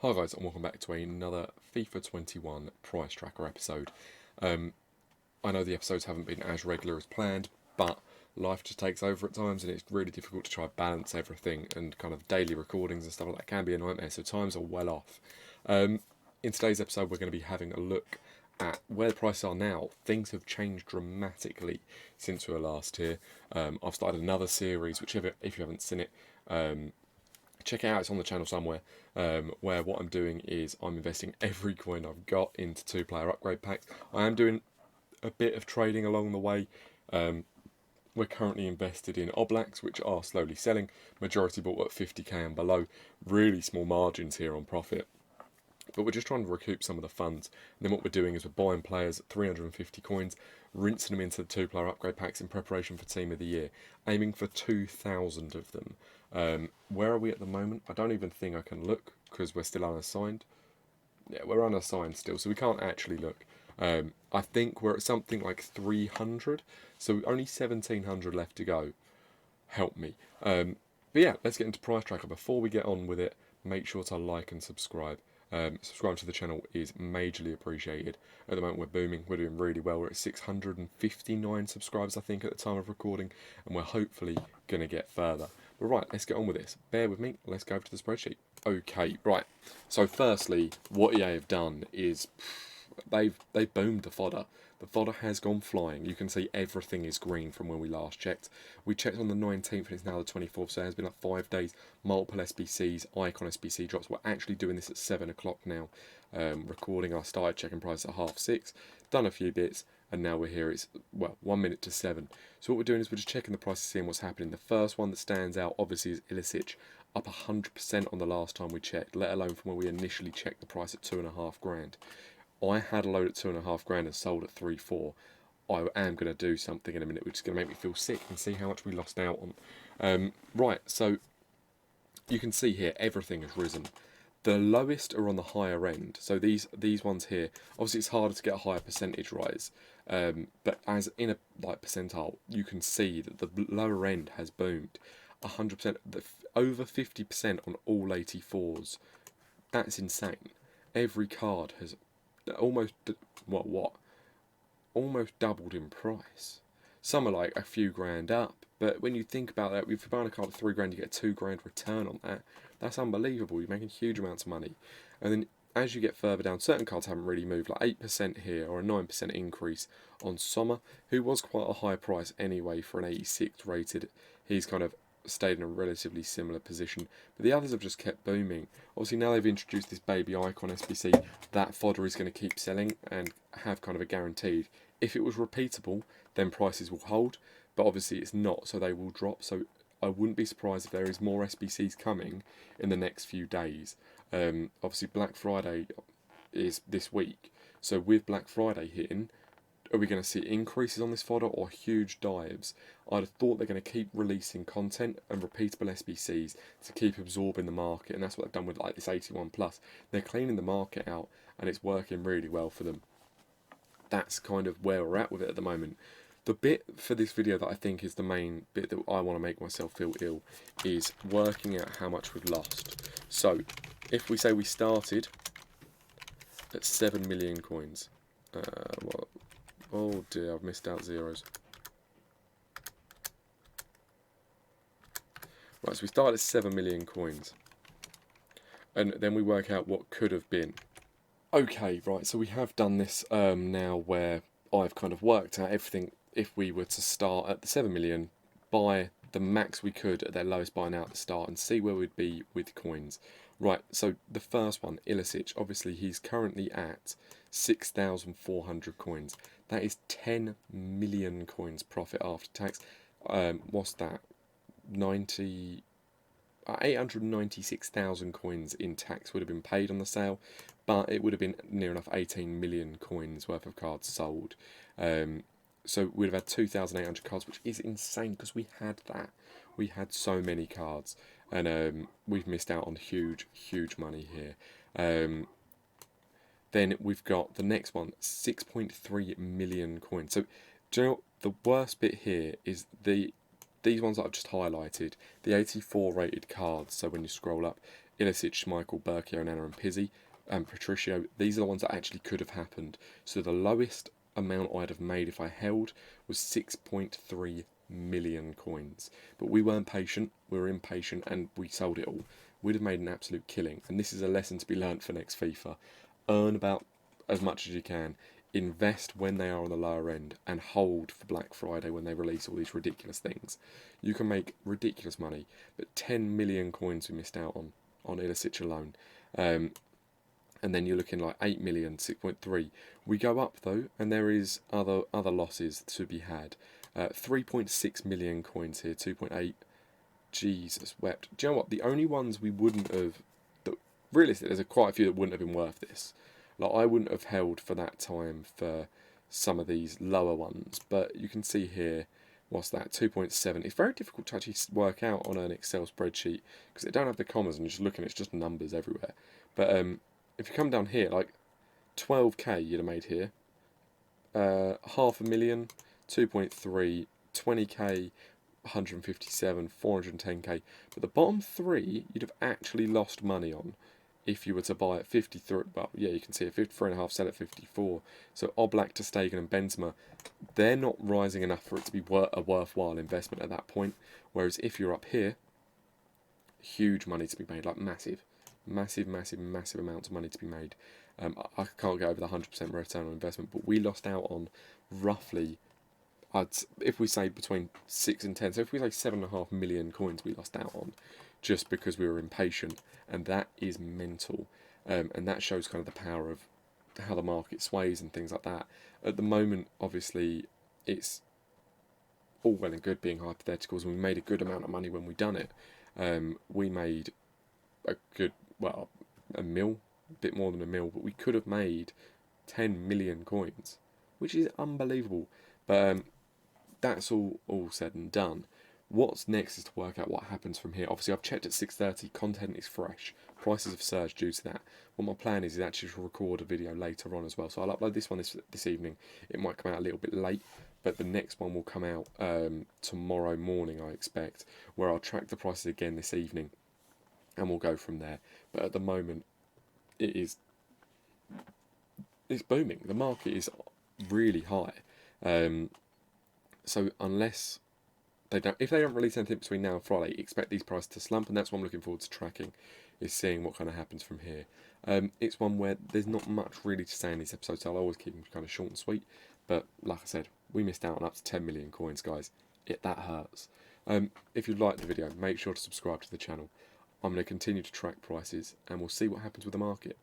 Hi guys, and welcome back to another FIFA 21 price tracker episode. I know the episodes haven't been as regular as planned, but life just takes over at times and it's really difficult to try and balance everything, and kind of daily recordings and stuff like that can be a nightmare, so times are well off. In today's episode we're going to be having a look at where the prices are now. Things have changed dramatically since we were last here. I've started another series, whichever, if you haven't seen it, check it out, it's on the channel somewhere, where what I'm doing is I'm investing every coin I've got into 2-player upgrade packs. I am doing a bit of trading along the way. We're currently invested in Oblaks, which are slowly selling. Majority bought at 50k and below. Really small margins here on profit. But we're just trying to recoup some of the funds. And then what we're doing is we're buying players at 350 coins, rinsing them into the 2-player upgrade packs in preparation for Team of the Year, aiming for 2,000 of them. Where are we at the moment? I don't even think I can look because we're still unassigned. Yeah, we're unassigned still, so we can't actually look. I think we're at something like 300, so only 1,700 left to go. Help me. But yeah, let's get into Price Tracker. Before we get on with it, make sure to like and subscribe. Subscribing to the channel is majorly appreciated. At the moment we're booming, we're doing really well. We're at 659 subscribers I think at the time of recording, and we're hopefully going to get further. But right, let's get on with this. Bear with me, let's go over to the spreadsheet. Okay, right, so firstly, what EA have done is they've boomed the fodder. The fodder has gone flying. You can see everything is green from when we last checked. We checked on the 19th and it's now the 24th, so it has been like 5 days. Multiple SBCs, icon SBC drops. We're actually doing this at 7 o'clock now. Recording, I started checking price at 6:30, done a few bits, and now we're here. It's, well, 1 minute to 7. So what we're doing is we're just checking the prices, seeing what's happening. The first one that stands out, obviously, is Ilicic, up 100% on the last time we checked, let alone from when we initially checked the price at 2.5 grand. I had a load at 2.5 grand and sold at 3.4. I am going to do something in a minute which is going to make me feel sick and see how much we lost out on. Right, so you can see here everything has risen. The lowest are on the higher end. So these ones here, obviously it's harder to get a higher percentage rise. But as in a percentile, you can see that the lower end has boomed. 100%, over 50% on all 84s. That's insane. Every card has almost almost doubled in price. Some are like a few grand up, but when you think about that, if you buy a card at 3 grand, you get a 2 grand return on that. That's unbelievable. You're making huge amounts of money. And then as you get further down, certain cards haven't really moved, like 8% here or a 9% increase on Sommer, who was quite a high price anyway for an 86 rated. He's kind of stayed in a relatively similar position, but the others have just kept booming. Obviously now they've introduced this baby icon SBC, that fodder is going to keep selling and have kind of a guaranteed. If it was repeatable, then prices will hold, but obviously it's not, so they will drop. So I wouldn't be surprised if there is more SBCs coming in the next few days. Obviously Black Friday is this week, so with Black Friday hitting, are we going to see increases on this fodder or huge dives? I'd have thought they're going to keep releasing content and repeatable SBCs to keep absorbing the market, and that's what they've done with like this 81 plus. They're cleaning the market out and it's working really well for them. That's kind of where we're at with it at the moment. The bit for this video that I think is the main bit that I want to make myself feel ill is working out how much we've lost. So if we say we started at 7 million coins, well, oh dear, I've missed out zeros. Right, so we started at 7 million coins. And then we work out what could have been. Okay, right, so we have done this now where I've kind of worked out everything. If we were to start at the 7 million, buy the max we could at their lowest buy now at the start and see where we'd be with coins. Right, so the first one, Ilicic, obviously he's currently at 6,400 coins. That is 10 million coins profit after tax. What's that? 896,000 coins in tax would have been paid on the sale, but it would have been near enough 18 million coins worth of cards sold. So we'd have had 2,800 cards, which is insane because we had that. We had so many cards, and we've missed out on huge money here. Then we've got the next one, 6.3 million coins. So do you know what? The worst bit here is these ones that I've just highlighted, the 84 rated cards. So when you scroll up, Ilicic, Schmeichel, Berkio, Nana and Pizzi, and Patricio. These are the ones that actually could have happened. So the lowest amount I'd have made if I held was 6.3 million coins. But we weren't patient, we were impatient, and we sold it all. We'd have made an absolute killing. And this is a lesson to be learnt for next FIFA. Earn about as much as you can. Invest when they are on the lower end, and hold for Black Friday when they release all these ridiculous things. You can make ridiculous money, but 10 million coins we missed out on Ilicic alone. And then you're looking like 8 million, 6.3. We go up though, and there is other losses to be had. 3.6 million coins here, 2.8. Jesus wept. Do you know what? The only ones we wouldn't have, realistically, there's quite a few that wouldn't have been worth this. Like, I wouldn't have held for that time for some of these lower ones, but you can see here, what's that, 2.7. It's very difficult to actually work out on an Excel spreadsheet because they don't have the commas and you're just looking, it's just numbers everywhere. But if you come down here, like 12k you'd have made here, 500,000, 2.3, 20k, 157, 410k. But the bottom three you'd have actually lost money on if you were to buy at 53. Well, yeah, you can see at 53.5, sell at 54. So Oblak, ter Stegen and Benzema, they're not rising enough for it to be a worthwhile investment at that point. Whereas if you're up here, huge money to be made, like massive amounts of money to be made. I can't get over the 100% return on investment, but we lost out on roughly, if we say between 6 and 10, so if we say 7.5 million coins we lost out on, just because we were impatient, and that is mental. And that shows kind of the power of how the market sways and things like that. At the moment, obviously, it's all well and good being hypotheticals, and we made a good amount of money when we done it. We made a good, well, a bit more than a mil, but we could have made 10 million coins, which is unbelievable. But that's all said and done. What's next is to work out what happens from here. Obviously, I've checked at 6:30. Content is fresh. Prices have surged due to that. What my plan is actually to record a video later on as well. So I'll upload this one this evening. It might come out a little bit late, but the next one will come out tomorrow morning, I expect, where I'll track the prices again this evening, and we'll go from there. But at the moment, it's booming. The market is really high. So unless if they don't release anything between now and Friday, expect these prices to slump, and that's what I'm looking forward to tracking, is seeing what kind of happens from here. It's one where there's not much really to say in these episodes, so I'll always keep them kind of short and sweet. But like I said, we missed out on up to 10 million coins, guys. That hurts. If you liked the video, make sure to subscribe to the channel. I'm going to continue to track prices, and we'll see what happens with the market.